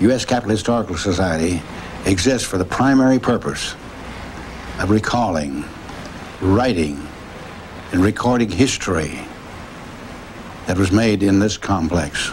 U.S. Capitol Historical Society exists for the primary purpose of recalling, writing, and recording history that was made in this complex,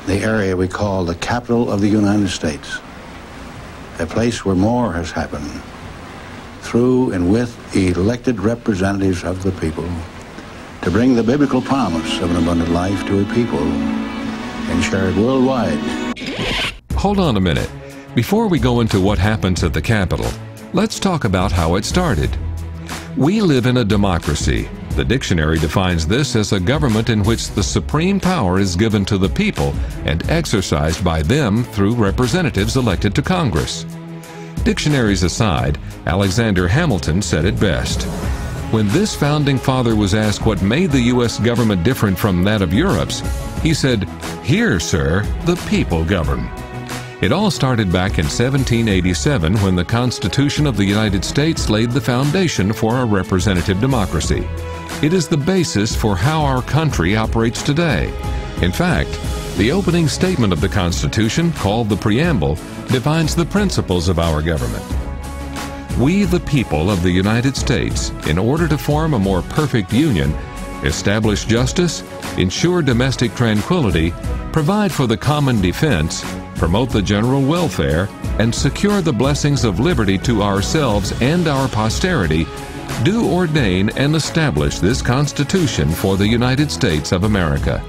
the area we call the capital of the United States, a place where more has happened through and with elected representatives of the people to bring the biblical promise of an abundant life to a people and share it worldwide. Hold on a minute. Before we go into what happens at the Capitol, let's talk about how it started. We live in a democracy. The dictionary defines this as a government in which the supreme power is given to the people and exercised by them through representatives elected to Congress. Dictionaries aside, Alexander Hamilton said it best. When this founding father was asked what made the U.S. government different from that of Europe's, he said, "Here, sir, the people govern." It all started back in 1787 when the Constitution of the United States laid the foundation for a representative democracy. It is the basis for how our country operates today. In fact, the opening statement of the Constitution, called the Preamble, defines the principles of our government. We, the people of the United States, in order to form a more perfect union, establish justice, ensure domestic tranquility, provide for the common defense, promote the general welfare, and secure the blessings of liberty to ourselves and our posterity, do ordain and establish this Constitution for the United States of America.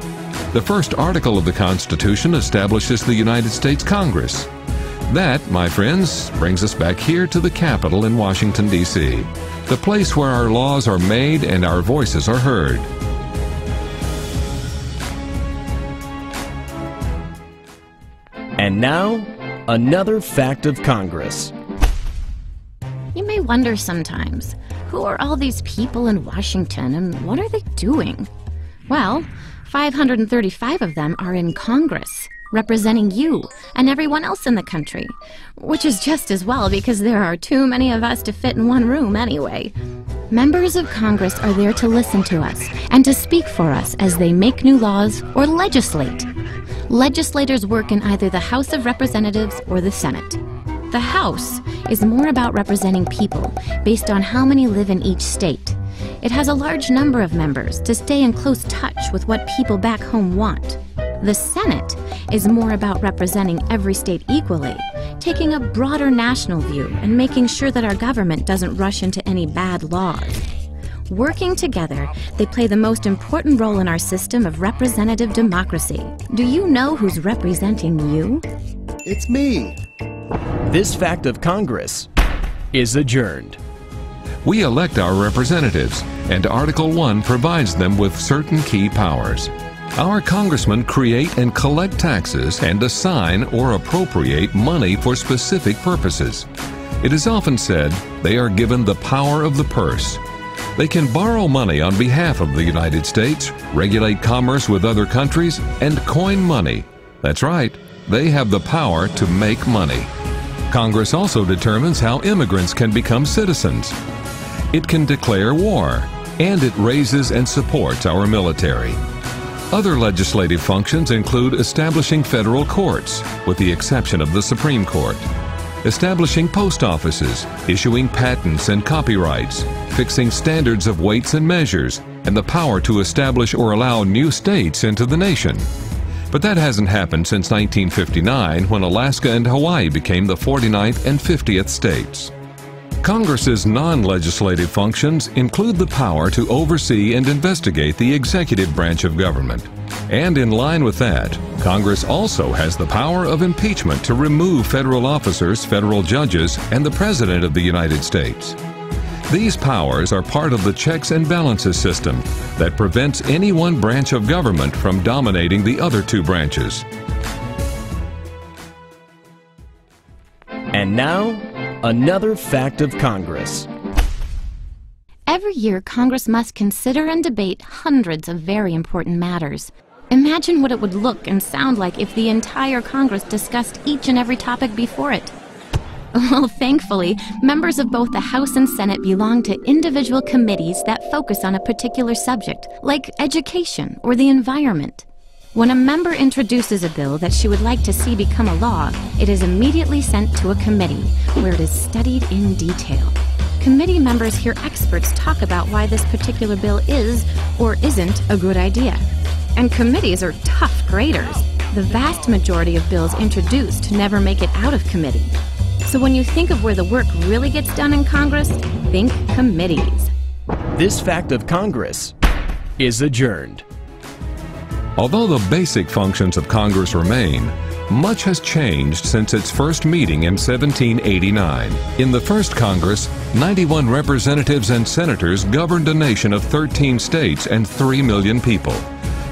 The first article of the Constitution establishes the United States Congress. That, my friends, brings us back here to the Capitol in Washington, D.C., the place where our laws are made and our voices are heard. And now, another fact of Congress. You may wonder sometimes, who are all these people in Washington and what are they doing? Well, 535 of them are in Congress, representing you and everyone else in the country, which is just as well because there are too many of us to fit in one room anyway. Members of Congress are there to listen to us and to speak for us as they make new laws or legislate. Legislators work in either the House of Representatives or the Senate. The House is more about representing people based on how many live in each state. It has a large number of members to stay in close touch with what people back home want. The Senate is more about representing every state equally, taking a broader national view and making sure that our government doesn't rush into any bad laws. Working together, they play the most important role in our system of representative democracy. Do you know who's representing you? It's me. This fact of Congress is adjourned. We elect our representatives, and Article 1 provides them with certain key powers. Our congressmen create and collect taxes and assign or appropriate money for specific purposes. It is often said they are given the power of the purse. They can borrow money on behalf of the United States, regulate commerce with other countries, and coin money. That's right, they have the power to make money. Congress also determines how immigrants can become citizens. It can declare war, and it raises and supports our military. Other legislative functions include establishing federal courts, with the exception of the Supreme Court, establishing post offices, issuing patents and copyrights, fixing standards of weights and measures, and the power to establish or allow new states into the nation. But that hasn't happened since 1959, when Alaska and Hawaii became the 49th and 50th states. Congress's non-legislative functions include the power to oversee and investigate the executive branch of government. And in line with that, Congress also has the power of impeachment to remove federal officers, federal judges, and the President of the United States. These powers are part of the checks and balances system that prevents any one branch of government from dominating the other two branches. And now, another fact of Congress. Every year, Congress must consider and debate hundreds of very important matters. Imagine what it would look and sound like if the entire Congress discussed each and every topic before it. Well, thankfully, members of both the House and Senate belong to individual committees that focus on a particular subject, like education or the environment. When a member introduces a bill that she would like to see become a law, it is immediately sent to a committee, where it is studied in detail. Committee members hear experts talk about why this particular bill is or isn't a good idea. And committees are tough graders. The vast majority of bills introduced never make it out of committee. So when you think of where the work really gets done in Congress, think committees. This fact of Congress is adjourned. Although the basic functions of Congress remain, much has changed since its first meeting in 1789. In the first Congress, 91 representatives and senators governed a nation of 13 states and 3 million people.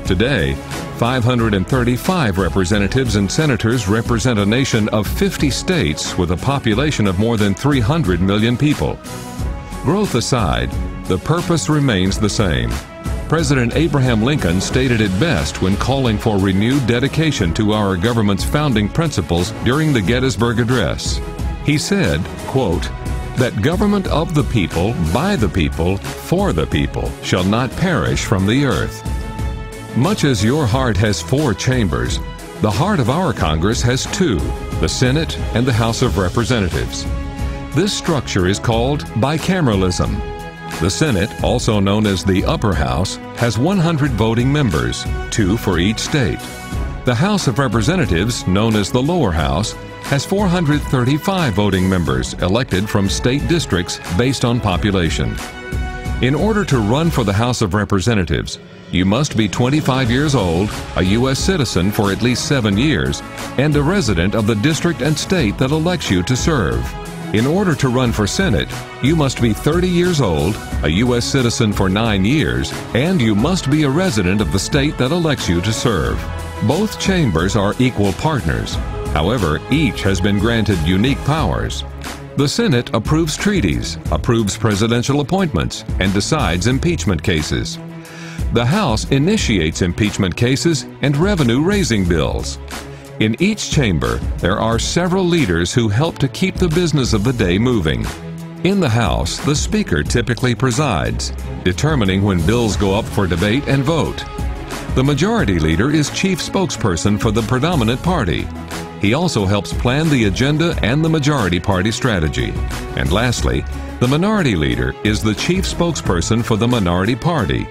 Today, 535 representatives and senators represent a nation of 50 states with a population of more than 300 million people. Growth aside, the purpose remains the same. President Abraham Lincoln stated it best when calling for renewed dedication to our government's founding principles during the Gettysburg Address. He said, quote, "That government of the people, by the people, for the people, shall not perish from the earth." Much as your heart has 4 chambers, the heart of our Congress has 2, the Senate and the House of Representatives. This structure is called bicameralism. The Senate, also known as the Upper House, has 100 voting members, 2 for each state. The House of Representatives, known as the Lower House, has 435 voting members elected from state districts based on population. In order to run for the House of Representatives, you must be 25 years old, a U.S. citizen for at least 7 years, and a resident of the district and state that elects you to serve. In order to run for Senate, you must be 30 years old, a U.S. citizen for 9 years, and you must be a resident of the state that elects you to serve. Both chambers are equal partners. However, each has been granted unique powers. The Senate approves treaties, approves presidential appointments, and decides impeachment cases. The House initiates impeachment cases and revenue-raising bills. In each chamber, there are several leaders who help to keep the business of the day moving. In the House, the Speaker typically presides, determining when bills go up for debate and vote. The Majority Leader is chief spokesperson for the predominant party. He also helps plan the agenda and the majority party strategy. And lastly, the Minority Leader is the chief spokesperson for the minority party,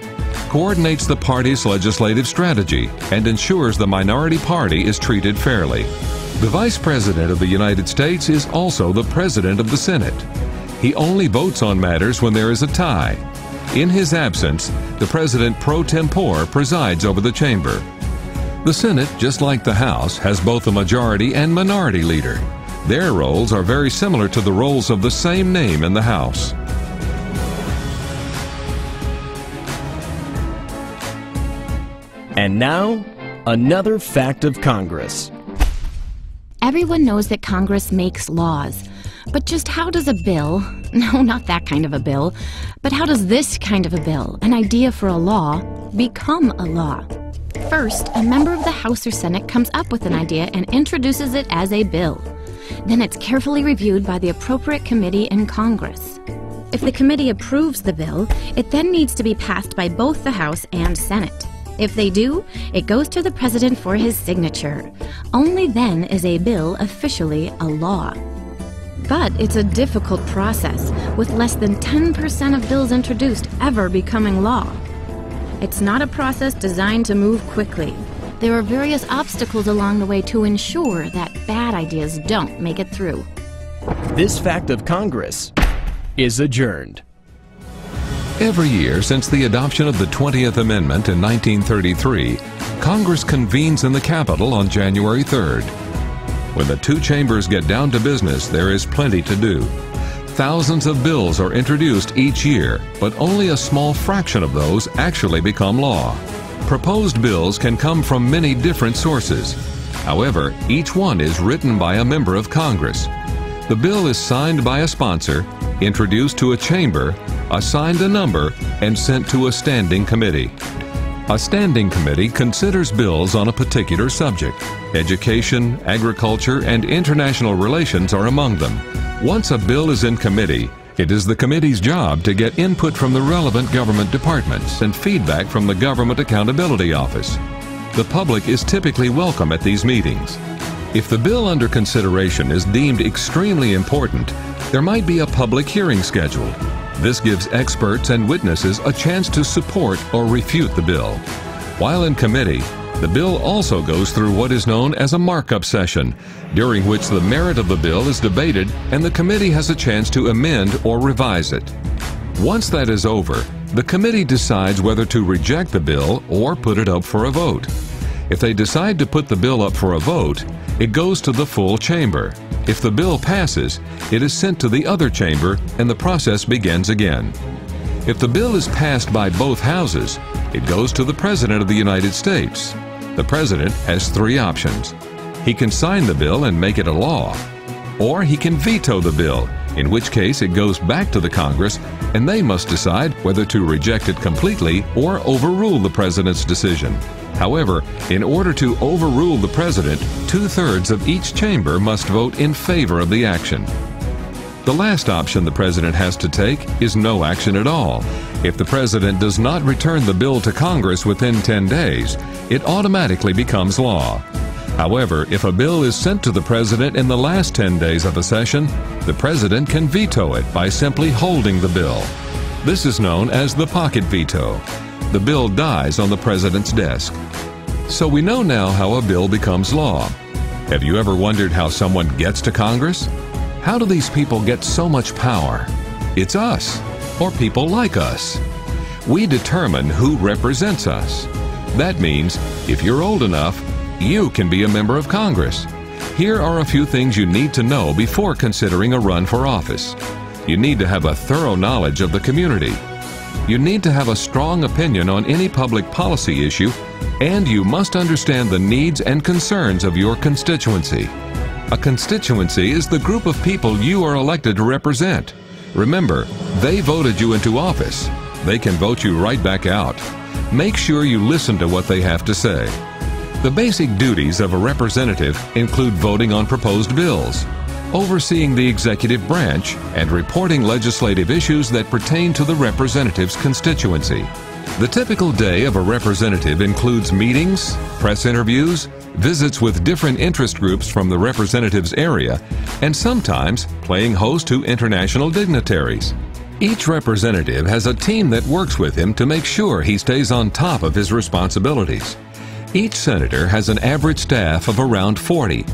coordinates the party's legislative strategy, and ensures the minority party is treated fairly. The Vice President of the United States is also the President of the Senate. He only votes on matters when there is a tie. In his absence, the President pro tempore presides over the chamber. The Senate, just like the House, has both a majority and minority leader. Their roles are very similar to the roles of the same name in the House. And now, another fact of Congress. Everyone knows that Congress makes laws. But just how does a bill, no, not that kind of a bill, but how does this kind of a bill, an idea for a law, become a law? First, a member of the House or Senate comes up with an idea and introduces it as a bill. Then it's carefully reviewed by the appropriate committee in Congress. If the committee approves the bill, it then needs to be passed by both the House and Senate. If they do, it goes to the President for his signature. Only then is a bill officially a law. But it's a difficult process, with less than 10% of bills introduced ever becoming law. It's not a process designed to move quickly. There are various obstacles along the way to ensure that bad ideas don't make it through. This fact of Congress is adjourned. Every year since the adoption of the 20th Amendment in 1933, Congress convenes in the Capitol on January 3rd. When the 2 chambers get down to business, there is plenty to do. Thousands of bills are introduced each year, but only a small fraction of those actually become law. Proposed bills can come from many different sources. However, each one is written by a member of Congress. The bill is signed by a sponsor, introduced to a chamber, assigned a number, and sent to a standing committee. A standing committee considers bills on a particular subject. Education, agriculture, and international relations are among them. Once a bill is in committee, it is the committee's job to get input from the relevant government departments and feedback from the Government Accountability Office. the public is typically welcome at these meetings. If the bill under consideration is deemed extremely important, there might be a public hearing scheduled. This gives experts and witnesses a chance to support or refute the bill. While in committee, the bill also goes through what is known as a markup session, during which the merit of the bill is debated and the committee has a chance to amend or revise it. Once that is over, the committee decides whether to reject the bill or put it up for a vote. If they decide to put the bill up for a vote, it goes to the full chamber. If the bill passes, it is sent to the other chamber and the process begins again. If the bill is passed by both houses, it goes to the President of the United States. The President has three options. He can sign the bill and make it a law, or he can veto the bill, in which case it goes back to the Congress and they must decide whether to reject it completely or overrule the President's decision. However, in order to overrule the President, 2/3 of each chamber must vote in favor of the action. The last option the President has to take is no action at all. If the President does not return the bill to Congress within 10 days, it automatically becomes law. However, if a bill is sent to the President in the last 10 days of a session, the President can veto it by simply holding the bill. This is known as the pocket veto. The bill dies on the President's desk. So we know now how a bill becomes law. Have you ever wondered how someone gets to Congress? How do these people get so much power? It's us, or people like us. We determine who represents us. That means if you're old enough, you can be a member of Congress. Here are a few things you need to know before considering a run for office. You need to have a thorough knowledge of the community. You need to have a strong opinion on any public policy issue, and you must understand the needs and concerns of your constituency. A constituency is the group of people you are elected to represent. Remember, they voted you into office. They can vote you right back out. Make sure you listen to what they have to say. The basic duties of a representative include voting on proposed bills, overseeing the executive branch, and reporting legislative issues that pertain to the representative's constituency. The typical day of a representative includes meetings, press interviews, visits with different interest groups from the representative's area, and sometimes playing host to international dignitaries. Each representative has a team that works with him to make sure he stays on top of his responsibilities. Each senator has an average staff of around 40.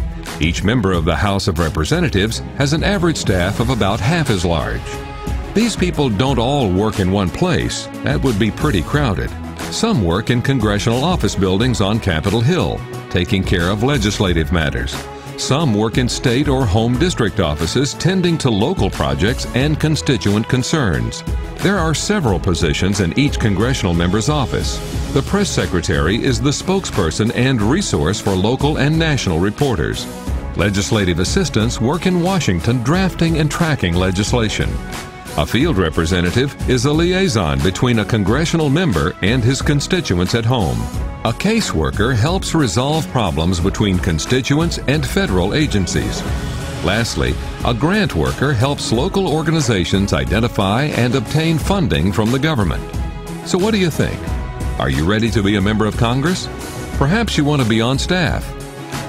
Each member of the House of Representatives has an average staff of about half as large. These people don't all work in one place. That would be pretty crowded. Some work in congressional office buildings on Capitol Hill, taking care of legislative matters. Some work in state or home district offices tending to local projects and constituent concerns. There are several positions in each congressional member's office. The press secretary is the spokesperson and resource for local and national reporters. Legislative assistants work in Washington drafting and tracking legislation. A field representative is a liaison between a congressional member and his constituents at home. A caseworker helps resolve problems between constituents and federal agencies. Lastly, a grant worker helps local organizations identify and obtain funding from the government. So what do you think? Are you ready to be a member of Congress? Perhaps you want to be on staff.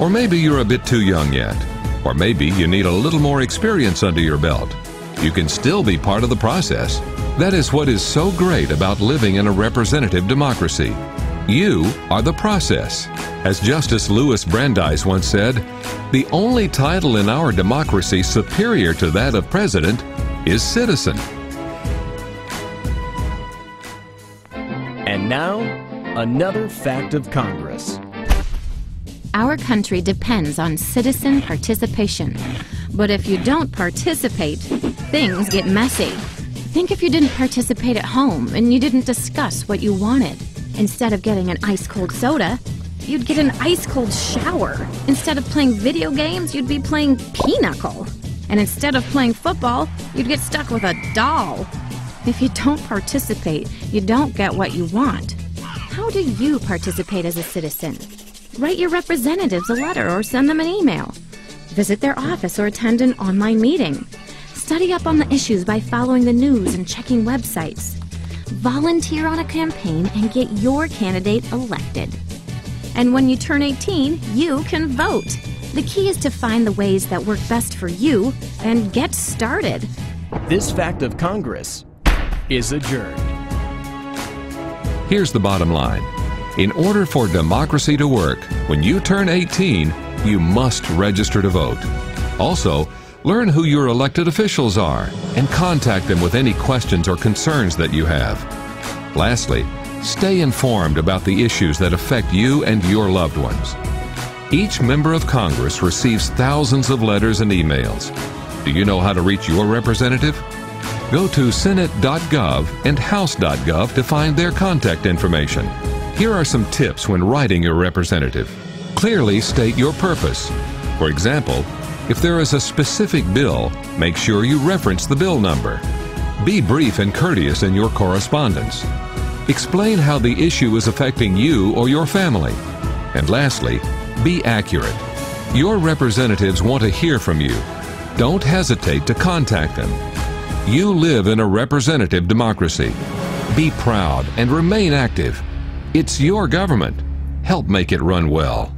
Or maybe you're a bit too young yet. Or maybe you need a little more experience under your belt. You can still be part of the process. That is what is so great about living in a representative democracy. You are the process. As Justice Louis Brandeis once said, the only title in our democracy superior to that of president is citizen. And now, another fact of Congress. Our country depends on citizen participation. But if you don't participate, things get messy. Think if you didn't participate at home and you didn't discuss what you wanted. Instead of getting an ice-cold soda, you'd get an ice-cold shower. Instead of playing video games, you'd be playing pinochle. And instead of playing football, you'd get stuck with a doll. If you don't participate, you don't get what you want. How do you participate as a citizen? Write your representatives a letter or send them an email. Visit their office or attend an online meeting. Study up on the issues by following the news and checking websites. Volunteer on a campaign and get your candidate elected. And when you turn 18, you can vote. The key is to find the ways that work best for you and get started. This fact of Congress is adjourned. Here's the bottom line. In order for democracy to work, when you turn 18, you must register to vote. Also, learn who your elected officials are and contact them with any questions or concerns that you have. Lastly, stay informed about the issues that affect you and your loved ones. Each member of Congress receives thousands of letters and emails. Do you know how to reach your representative? Go to senate.gov and house.gov to find their contact information. Here are some tips when writing your representative. Clearly state your purpose. For example, if there is a specific bill, make sure you reference the bill number. Be brief and courteous in your correspondence. Explain how the issue is affecting you or your family. And lastly, be accurate. Your representatives want to hear from you. Don't hesitate to contact them. You live in a representative democracy. Be proud and remain active. It's your government. Help make it run well.